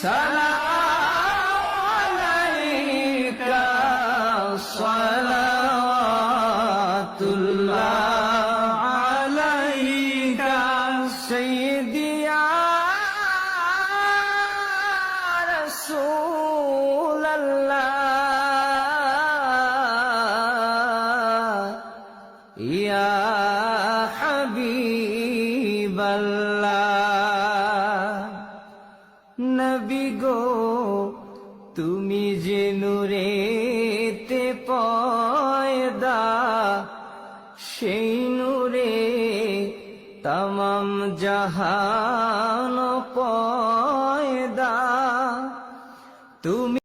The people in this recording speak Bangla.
সালাম আলাইকা সালাওয়াতুল্লাহ আলাইকা সাইয়্যিদি ইয়া রাসূলাল্লাহ ইয়া হাবিবাল্লাহ। নবী গো তুমি যে নূরেতে পয়দা, সেই নূরে তমাম জাহান পয়দা। তুমি